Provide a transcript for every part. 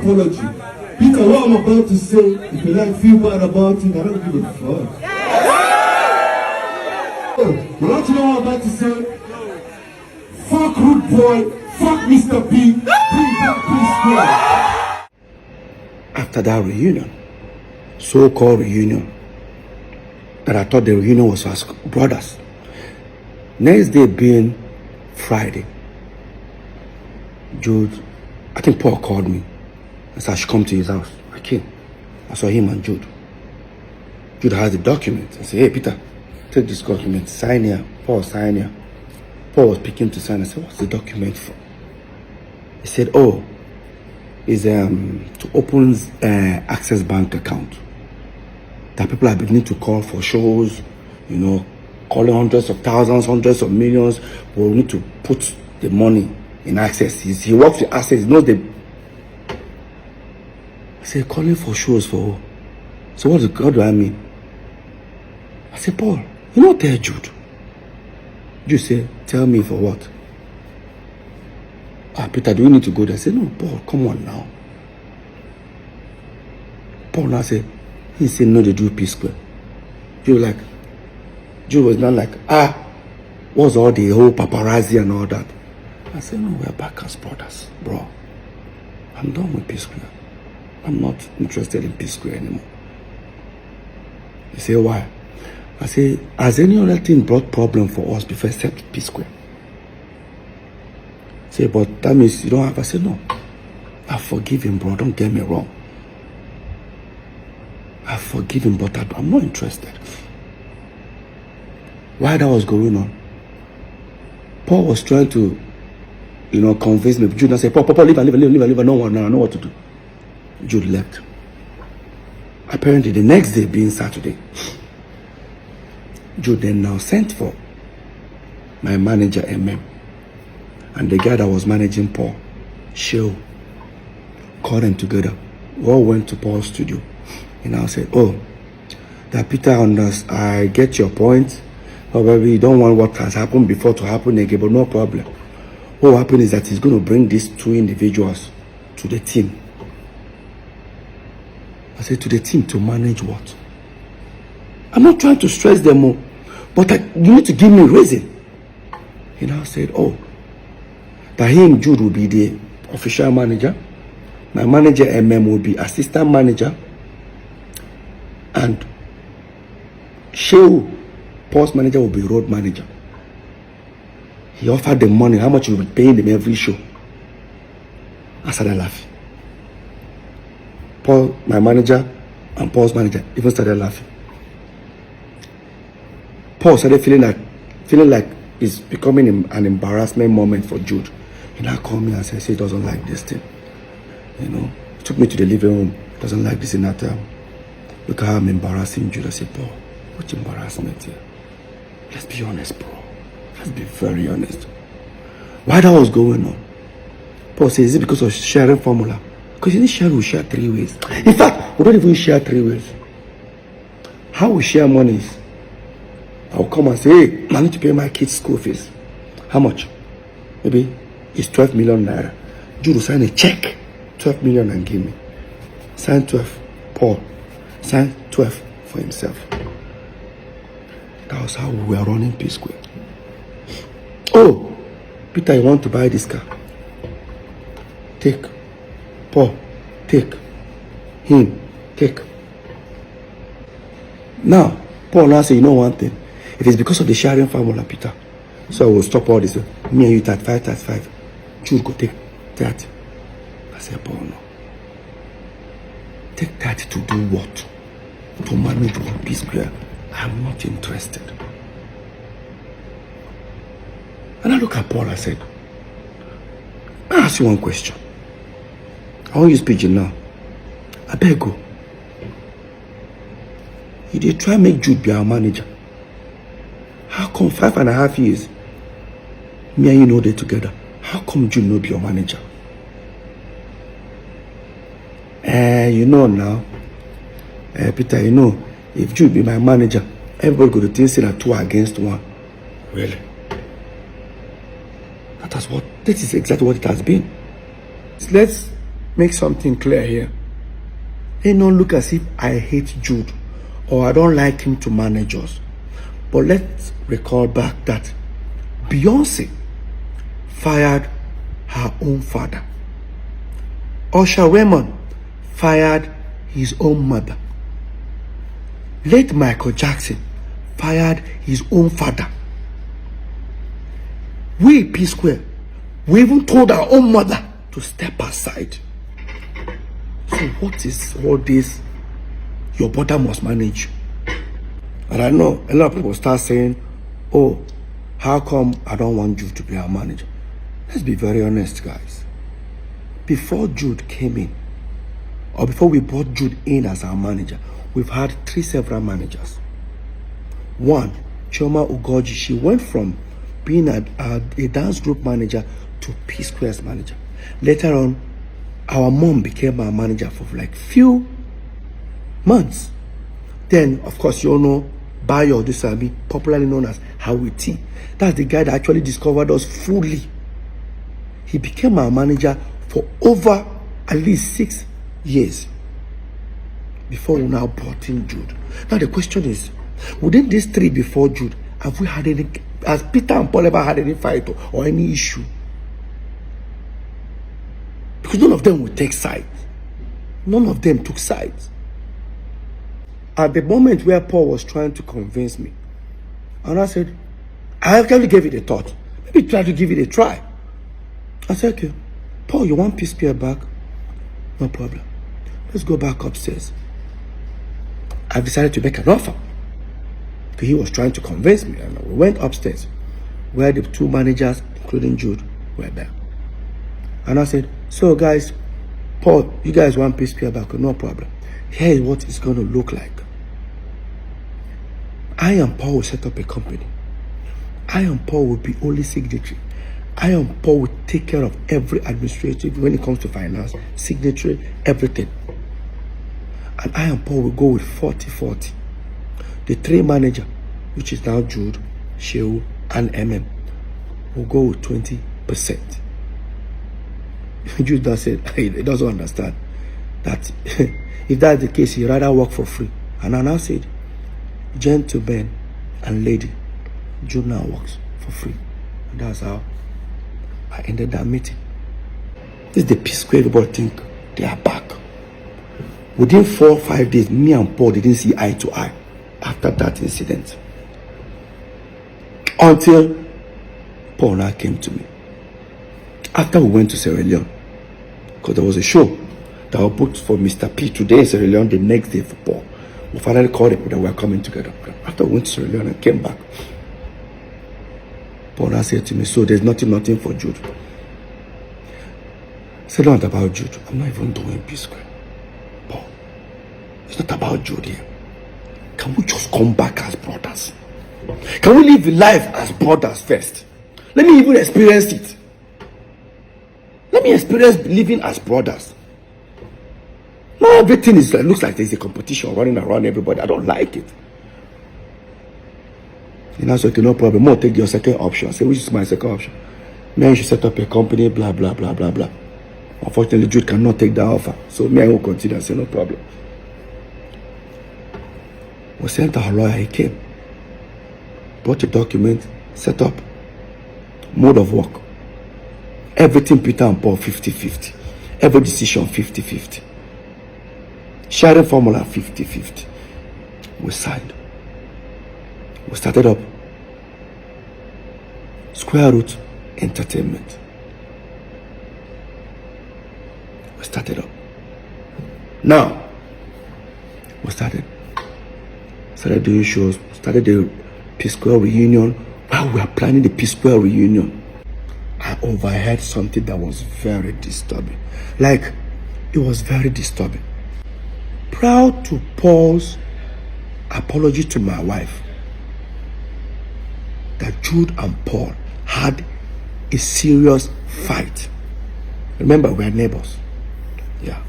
apology. Peter, what I'm about to say, if you like feel bad about it, I don't give a fuck. Oh, you want to know what I'm about to say? Fuck Rude Boy, fuck Mr. B, bring back Psquare. After that reunion, so-called reunion, that I thought the reunion was as brothers. Next day being Friday, Jude, I think Paul called me and said I should come to his house. I came. I saw him and Jude. Jude has the document. I said, hey, Peter, take this document, sign here. Paul, sign here. Paul was picking to sign. I said, what's the document for? He said, oh, it's to open Access Bank account. That people are beginning to call for shows, you know, calling hundreds of thousands, hundreds of millions. But we need to put the money in Access. He works with Access. He knows the. I said, calling for shows for who? So what do I mean? I said, Paul, you know, tell Jude. Jude said, tell me for what? Peter, do we need to go there? I said, no, Paul, come on now. Paul now said, he said, no, they do Psquare. Jude was not like, what's all the whole paparazzi and all that? I said, no, we're back as brothers, bro. I'm done with Psquare. I'm not interested in Psquare anymore. He said, why? I said, has any other thing brought problem for us before except Psquare? He said, but that means you don't have. I said, no. I forgive him, bro. Don't get me wrong. I forgive him, but I'm not interested. While that was going on, Paul was trying to, you know, convince me. Jude said, Paul, leave. I know what to do. Jude left. Apparently, the next day being Saturday, Jude then now sent for my manager, MM, and the guy that was managing Paul, Sheo, called them together. We all went to Paul's studio. And I said, oh, that Peter I get your point. However, you don't want what has happened before to happen again, but no problem. What happened is that he's going to bring these two individuals to the team. I said, to the team to manage what? I'm not trying to stress them more, but you need to give me a reason. He now said, oh, that he and Jude will be the official manager. My manager, MM, will be assistant manager. And Sheo, Paul's manager, will be road manager. He offered them money, how much he will be paying them every show. I started laughing. Paul, my manager, and Paul's manager even started laughing. Paul started feeling like it's becoming an embarrassment moment for Jude. He now called me and said, he doesn't like this thing. You know, he took me to the living room. He doesn't like this in that time. Look how I'm embarrassing Jude. I said, Paul, what's embarrassment here? Let's be honest, bro. Let's be very honest. Why that was going on? Paul says, is it because of sharing formula? Because in this share, we share 3 ways. In fact, we don't even share 3 ways. How we share money is, I'll come and say, hey, I need to pay my kids' school fees. How much? Maybe it's 12 million naira. Jude will sign a check, 12 million, and give me. Sign 12, Paul. Sign 12 for himself. That was how we were running Psquare. Oh, Peter, you want to buy this car? Take. Paul, take. Him, take. Now, Paul now say, you know one thing. It is because of the sharing formula, Peter. So I will stop all this. Me and you 35. Jude go take 30. I said, Paul, no. Take 30 to do what? To manage what? Psquare. I'm not interested. And I look at Paul, I said, I ask you one question. I won't use pigeon now. I beg go. You did try make Jude be our manager. How come 5.5 years, me and you know they together? How come Jude no be your manager? You know now, Peter, you know, if Jude be my manager, everybody go to think say that 2 against 1. Really? That is exactly what it has been. Let's make something clear here. It don't look as if I hate Jude or I don't like him to manage us. But let's recall back that Beyonce fired her own father. Usher Raymond fired his own mother. Late Michael Jackson fired his own father. We, Psquare, we even told our own mother to step aside. So what is all this? Your brother must manage you. And I know a lot of people start saying, oh, how come I don't want Jude to be our manager? Let's be very honest, guys. Before Jude came in, or before we brought Jude in as our manager, we've had several managers. One, Chioma Ugoji, she went from being a dance group manager to Psquare's manager. Later on, our mom became our manager for like few months. Then, of course, you all know Bayo Dusabi, popularly known as Howie T. That's the guy that actually discovered us fully. He became our manager for over at least 6 years before we now brought in Jude. Now the question is, within these 3 before Jude, have we had any, has Peter and Paul ever had any fight or any issue? Because none of them would take sides. None of them took sides. At the moment where Paul was trying to convince me, and I said, I actually gave it a thought. Maybe try to give it a try. I said, okay, Paul, you want Psquare back? No problem. Let's go back upstairs. I decided to make an offer. Because he was trying to convince me. And we went upstairs where the 2 managers, including Jude, were there. And I said, so guys, Paul, you guys want Psquare back? No problem. Here is what it's going to look like. I and Paul will set up a company. I and Paul will be only signatory. I and Paul will take care of every administrative when it comes to finance, signatory, everything. And I and Paul will go with 40-40. The 3 manager, which is now Jude, Shehu, and MM, will go with 20%. Jude does say he doesn't understand that if that's the case, he'd rather work for free. And I now said, gentlemen and lady, Jude now works for free. And that's how I ended that meeting. This is the Psquare people think they are back. Within 4 or 5 days, me and Paul didn't see eye to eye after that incident. Until Paul now came to me. After we went to Sierra Leone, because there was a show that was booked for Mr. P today in Sierra Leone, the next day for Paul. We finally called it that we were coming together. After we went to Sierra Leone and came back, Paul now said to me, so there's nothing for Jude. I said, not about Jude. I'm not even doing Psquare. Paul, it's not about Jude here. Can we just come back as brothers? Can we live life as brothers first? Let me even experience it. Let me experience living as brothers. Now everything is looks like there's a competition running around everybody. I don't like it. And I said, okay, no problem. More take your second option. I said, which is my second option? Me, you should set up a company, blah, blah, blah, blah, blah. Unfortunately, Jude cannot take that offer. So me, I will continue. I said, no problem. We sent our lawyer, he came. Brought a document, set up. Mode of work. Everything Peter and Paul 50-50. Every decision 50-50. Sharing formula 50-50. We signed. We started up Square Root Entertainment. We started up. Now, we started doing shows, started the Psquare reunion. While we were planning the Psquare reunion, I overheard something that was very disturbing. Like, it was very disturbing. Prior to Paul's apology to my wife, that Jude and Paul had a serious fight. Remember, we're neighbors. Yeah.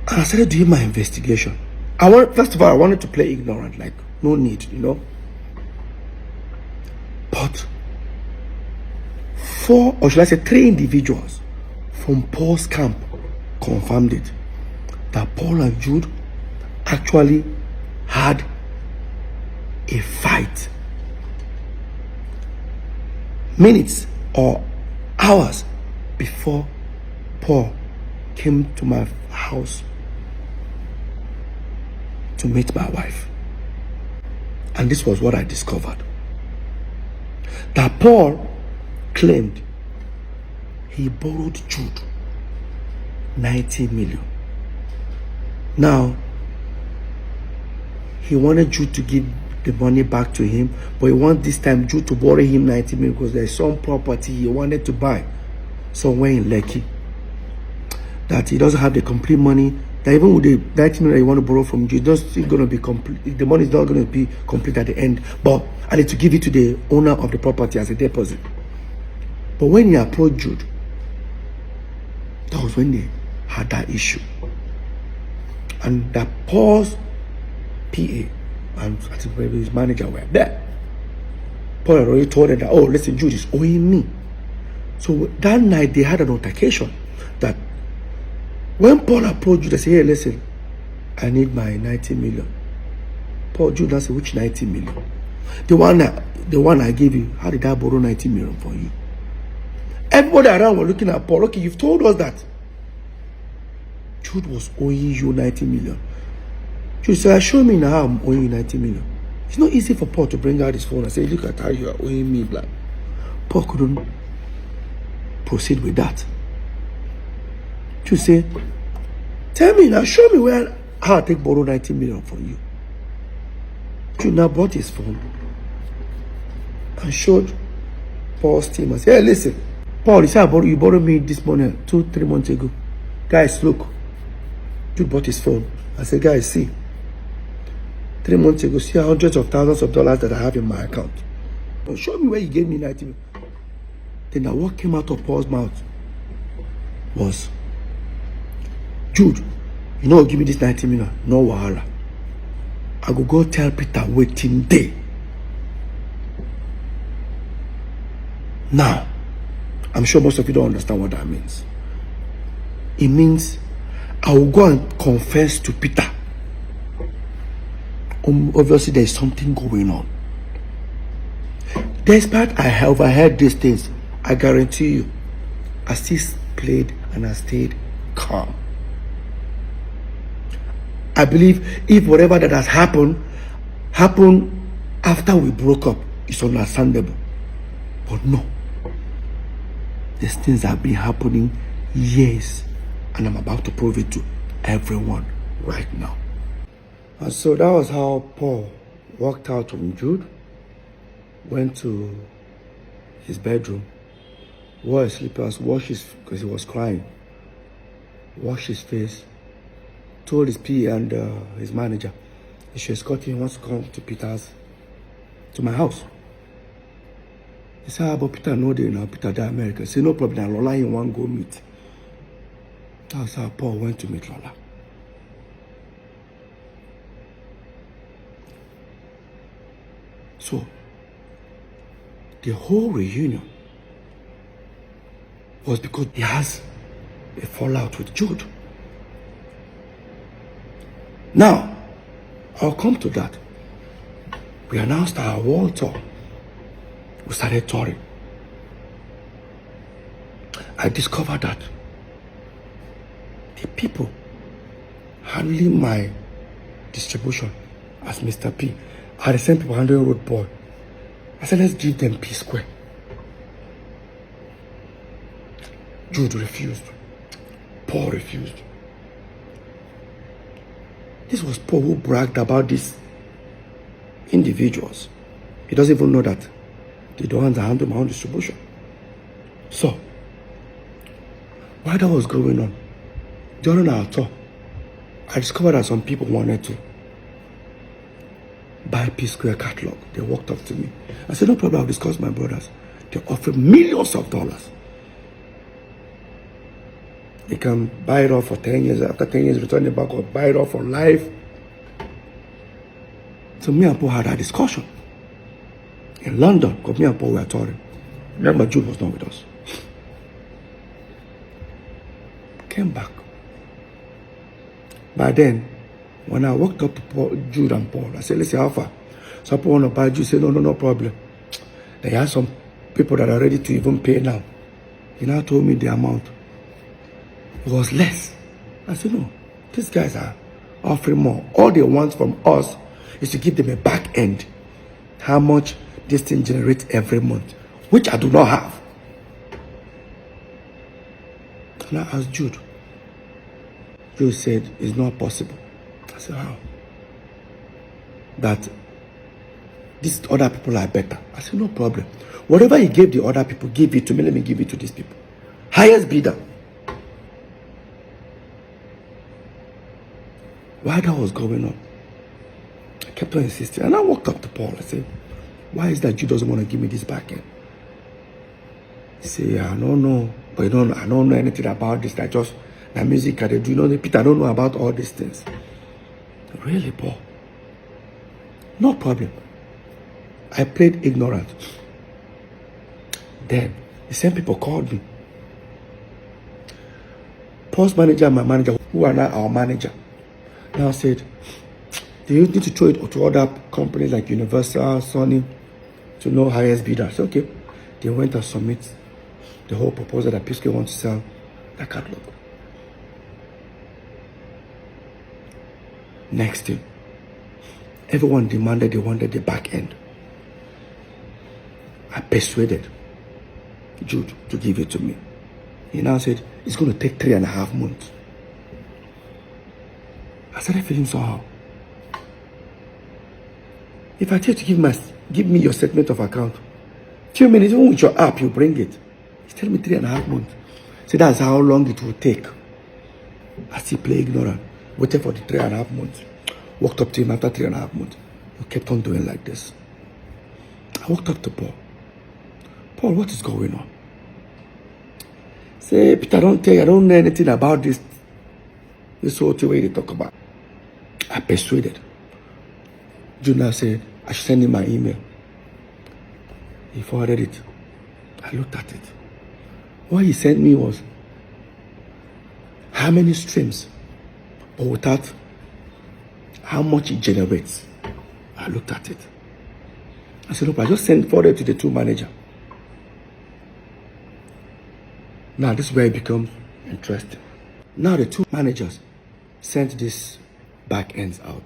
And I started doing my investigation. First of all, I wanted to play ignorant, like, no need, you know. But 4, or should I say 3 individuals from Paul's camp confirmed it, that Paul and Jude actually had a fight minutes or hours before Paul came to my house to meet my wife. And this was what I discovered. That Paul claimed he borrowed Jude 90 million. Now, he wanted Jude to give the money back to him, but he wanted this time Jude to borrow him 90 million because there's some property he wanted to buy somewhere in Lekki that he doesn't have the complete money. That even with the 90 million that you want to borrow from Jude, it's still going to be complete. The money is not going to be complete at the end, but I need to give it to the owner of the property as a deposit. But when he approached Jude, that was when they had that issue. And that Paul's PA and I think maybe his manager were there. Paul had already told them that, oh, listen, Jude is owing me. So that night they had an altercation that when Paul approached Jude, they said, hey, listen, I need my 90 million. Paul, Jude now said, which 90 million? The one I gave you, how did I borrow 90 million for you? Everybody around were looking at Paul. Okay, you've told us that Jude was owing you 90 million. Jude said, show me now I'm owing you 90 million. It's not easy for Paul to bring out his phone and say, look at how you are owing me, black. Paul couldn't proceed with that. Jude said, tell me now, show me how I take borrow 90 million from you. Jude now brought his phone and showed Paul's team and said, hey, listen, Paul, you said you borrowed me this money 2-3 months ago. Guys, look. Jude bought his phone. I said, guys, see. 3 months ago, see hundreds of thousands of dollars that I have in my account. But show me where you gave me 90 million. Then what came out of Paul's mouth was, Jude, you know, give me this 90 million. No wahala. I go tell Peter waiting day. Now, I'm sure most of you don't understand what that means. It means I will go and confess to Peter. Obviously, there is something going on. Despite I have heard these things, I guarantee you, I still played and I stayed calm. I believe if whatever that has happened after we broke up, it's understandable. But no. These things have been happening years, and I'm about to prove it to everyone right now. And so that was how Paul walked out from Jude, went to his bedroom, wore his slippers, washed his, because he was crying, washed his face, told his PA and his manager he should escort him. He wants to come to my house. He said, but Peter no day now, Peter die America. He said, no problem, Lola he want go meet. That's how Paul went to meet Lola. So, the whole reunion was because he has a fallout with Jude. Now, I'll come to that. We announced our world tour. We started touring. I discovered that the people handling my distribution as Mr. P are the same people handling Road Boy. I said, let's give them Psquare. Jude refused. Paul refused. This was Paul who bragged about these individuals. He doesn't even know that they don't handle my own distribution. So, while that was going on, during our tour, I discovered that some people wanted to buy Psquare catalog. They walked up to me. I said, no problem, I'll discuss with my brothers. They offered millions of dollars. They can buy it off for 10 years. After 10 years, return it back or buy it off for life. So me and Paul had that discussion in London, because me and Paul were touring. Remember, Jude was not with us. Came back. By then, when I walked up to Jude and Paul, I said, listen, how far? Some people want to buy Jude. Say, no problem. They have some people that are ready to even pay now. He now told me the amount. It was less. I said, no, these guys are offering more. All they want from us is to give them a back end. How much this thing generates every month, which I do not have. And I asked Jude. Jude said, it's not possible. I said, how? That these other people are better. I said, no problem. Whatever he gave the other people, give it to me. Let me give it to these people. Highest bidder. While that was going on, I kept on insisting. And I walked up to Paul. I said, why is that Jude doesn't want to give me this back end? He said, yeah, I don't know. But I don't know anything about this. I just, the music I do. You know, Peter, I don't know about all these things. Really, Paul? No problem. I played ignorant. Then, the same people called me. Paul's manager and my manager, who are now our manager, now said, do you need to throw it to other companies like Universal, Sony, to know highest bidder? I said, okay. They went and submit the whole proposal that Psquare wants to sell that catalog. Next thing, everyone demanded they wanted the back end. I persuaded Jude to give it to me. He now said, it's going to take 3.5 months. I started feeling somehow. If I tell you to give me your statement of account, few minutes, even with your app, you bring it. He's telling me 3.5 months. So that's how long it will take. I still play ignorant. Waited for the 3.5 months. Walked up to him after 3.5 months. He kept on doing like this. I walked up to Paul. Paul, what is going on? Say, Peter, don't tell you, I don't know anything about this. This whole thing they talk about. I persuaded. Jude said, I should send him my email. He forwarded it. I looked at it. What he sent me was how many streams, but without how much it generates. I looked at it. I said, look, I just sent forward to the two manager. Now this is where it becomes interesting. Now the two managers sent this back ends out.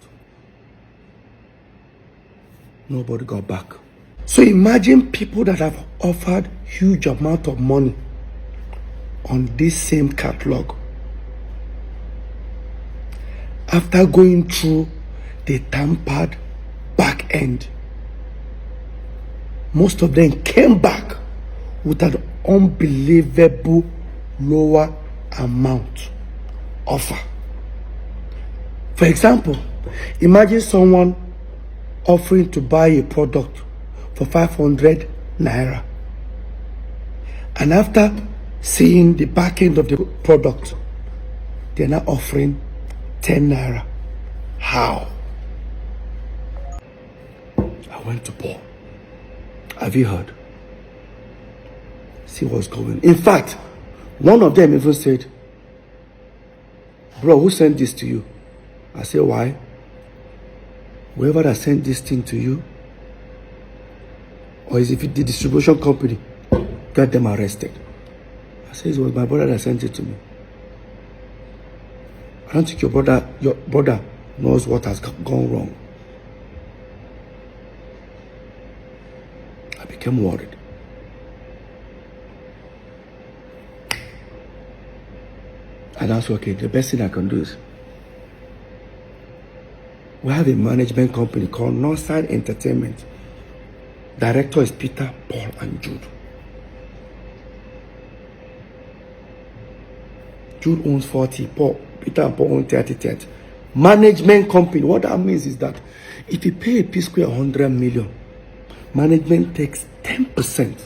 Nobody got back. So imagine people that have offered huge amount of money on this same catalog. After going through the tampered back end, most of them came back with an unbelievable lower amount offer. For example, imagine someone offering to buy a product for 500 naira, and after seeing the back end of the product, they're now offering 10 naira. How? I went to Paul. Have you heard? See what's going on. In fact, one of them even said, bro, who sent this to you? I said, why? Whoever that sent this thing to you, or is it the distribution company, got them arrested. I said, it was my brother that sent it to me. I don't think your brother knows what has gone wrong. I became worried. And I said, okay, the best thing I can do is, we have a management company called Northside Entertainment. Director is Peter, Paul, and Jude. Jude owns 40, Peter and Paul own 30. Management company, what that means is that if you pay a Psquare 100 million, management takes 10%.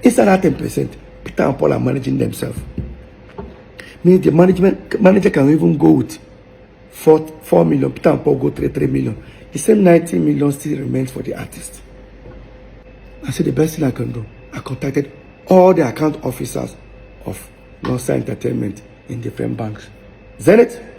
Instead of 10%, Peter and Paul are managing themselves. Meaning the manager can even go with 4 million, Peter and Paul go 3 million. The same 90 million still remains for the artist. I said, the best thing I can do, I contacted all the account officers of Northside Entertainment in different banks. Zenith,